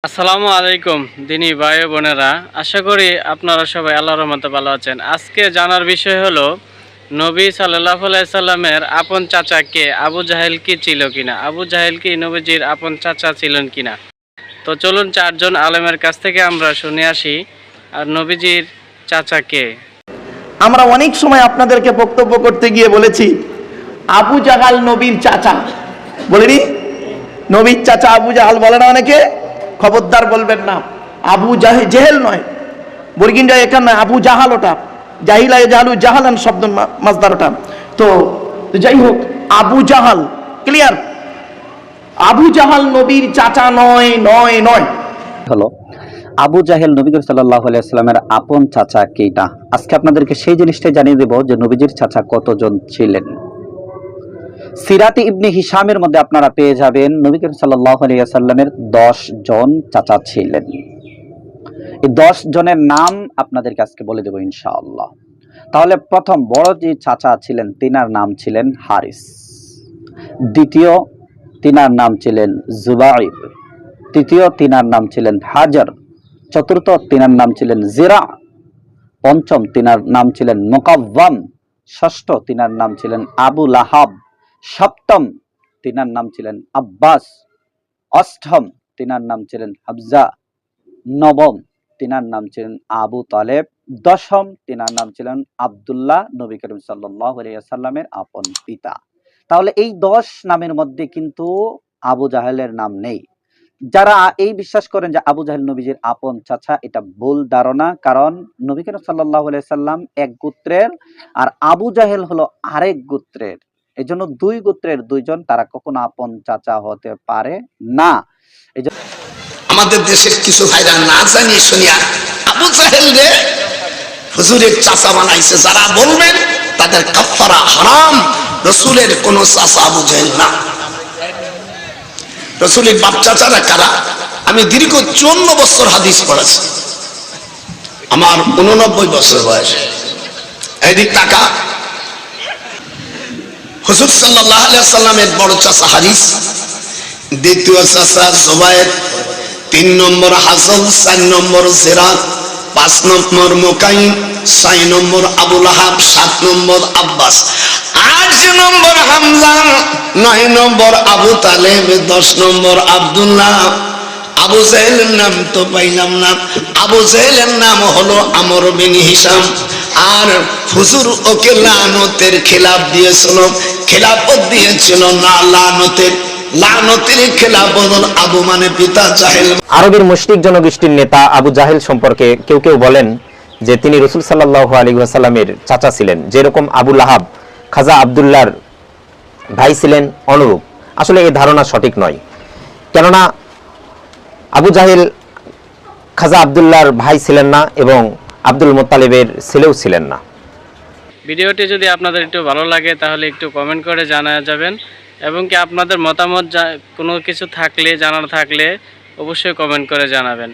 আসসালামু আলাইকুম দিনী ভাই বোনেরা, আশা করি আপনারা সবাই আল্লাহর রহমতে ভালো আছেন। আজকে জানার বিষয় হলো নবী সাল্লাল্লাহু আলাইহি সাল্লামের আপন চাচা কে? আবু জাহেল কি ছিল কিনা? আবু জাহেল কি নবীজির আপন চাচা ছিলেন কিনা? তো চলুন চারজন আলেমের কাছ থেকে আমরা শুনে আসি আর নবীজির চাচা কে। আমরা অনেক সময় আপনাদেরকে বক্তব্য করতে গিয়ে বলেছি আবু জাহাল নবীর চাচা, বলিনি? নবীর চাচা আবু জাহাল বলে না অনেকে? খবরদার বলবেন না, আবু জেহেল নয়, বর্গিনটা এখানে নয়, আবু জাহাল ওটা, জাহিলা জাহালু জাহালান শব্দ মাজদার ওটা। তো যাই হোক, আবু জাহাল ক্লিয়ার, আবু জাহাল নবীর চাচা নয় নয় নয়। হলো আবু জাহেল নবী করিম সাল্লাল্লাহু আলাইহি ওয়াসাল্লামের আপন চাচা কেটা। আজকে আপনাদেরকে সেই জিনিসটাই জানিয়ে দেব যে নবীজির চাচা কতজন ছিলেন। সিরাতে ইবনে হিশামের মধ্যে আপনারা পেয়ে যাবেন নবী করিম সাল্লাল্লাহু আলাইহি ওয়াসাল্লামের 10 জন চাচা ছিলেন। এই 10 জনের নাম আপনাদেরকে আজকে বলে দেব ইনশাআল্লাহ। তাহলে প্রথম বড় যে চাচা ছিলেন তিনার নাম ছিলেন হারিস, দ্বিতীয় তিনার নাম ছিলেন জুবাইর, তৃতীয় তিনার নাম ছিলেন হাজার, চতুর্থ তিনার নাম ছিলেন জিরা, পঞ্চম তিনার নাম ছিলেন মুকাওয়াম, ষষ্ঠ তিনার নাম ছিলেন আবু লাহাব, সপ্তম তিনার নাম ছিলেন আব্বাস, অষ্টম তিনার নাম ছিলেন হামজা, নবম তিনার নাম ছিলেন আবু তালেব, দশম তিনার নাম ছিলেন আব্দুল্লাহ, নবী করিম সাল্লাল্লাহু আলাইহি ওয়াসাল্লামের আপন পিতা। তাহলে এই 10 নামের মধ্যে কিন্তু আবু জাহেলের নাম নেই। যারা এই বিশ্বাস করেন যে আবু জাহেল নবীজির আপন চাচা, এটা ভুল ধারণা। কারণ নবী করিম সাল্লাল্লাহু আলাইহি সাল্লাম এক গোত্রের আর আবু জাহেল হলো আরেক গোত্রের। এজন্য দুই গোত্রের দুইজন, তারা কখনো আপন চাচা হতে পারে না। আমাদের দেশের কিছু ভাইরা না জানিয়ে শুনিয়া আবু জাহেল রে হুজুরের চাচা বানাইছে। যারা বলবেন তাদের কাফারা হারাম। রসুলের কোন চাচা আবু জাহেল না। রসুলের বাপ চাচারা কারা? আমি দীর্ঘ 54 বছর হাদিস পড়েছি, আমার 89 বছর বয়স। এদিক টাকা হুজুর সাল্লাল্লাহু আলাইহি ওয়াসাল্লামের বড় চাচা হারিস, দ্বিতীয় চাচা জুবায়ের, 3 নম্বর হাসান, 4 নম্বর জিরাত, 5 নম্বর মুকাইম, 6 নম্বর আবু লাহাব, 7 নম্বর আব্বাস, 8 নম্বর হামজা, 9 নম্বর আবু তালেব, 10 নম্বর আব্দুল্লাহ। আবু জাহেলের নাম তো পাইলাম না। আবু জাহেলের নাম হলো আমর বিন হিশাম। আর হুজুর ওকে লানতের খেলাফ দিয়েছিল, খেলাফত দিয়েছিল না লানতের। লানতের খেলাফত আবু মানে পিতা জাহেল। আরবের মুশরিক জনগোষ্ঠীর নেতা আবু জাহেল সম্পর্কে কেউ কেউ বলেন যে তিনি রাসূল সাল্লাল্লাহু আলাইহি ওয়াসাল্লামের চাচা ছিলেন, যেরকম আবু লাহাব খাজা আব্দুল্লাহর ভাই ছিলেন অনুরূপ। আসলে এই ধারণা সঠিক নয়, কেননা আবু জাহেল খাজা আব্দুল্লাহর ভাই ছিলেন না এবং আব্দুল মুত্তালিবের ছেলেও ছিলেন না। ভিডিওটি যদি আপনাদের একটু ভালো লাগে তাহলে একটু কমেন্ট করে জানা যাবেন, এবং কি আপনাদের মতামত কোনো কিছু থাকলে জানার থাকলে অবশ্যই কমেন্ট করে জানাবেন।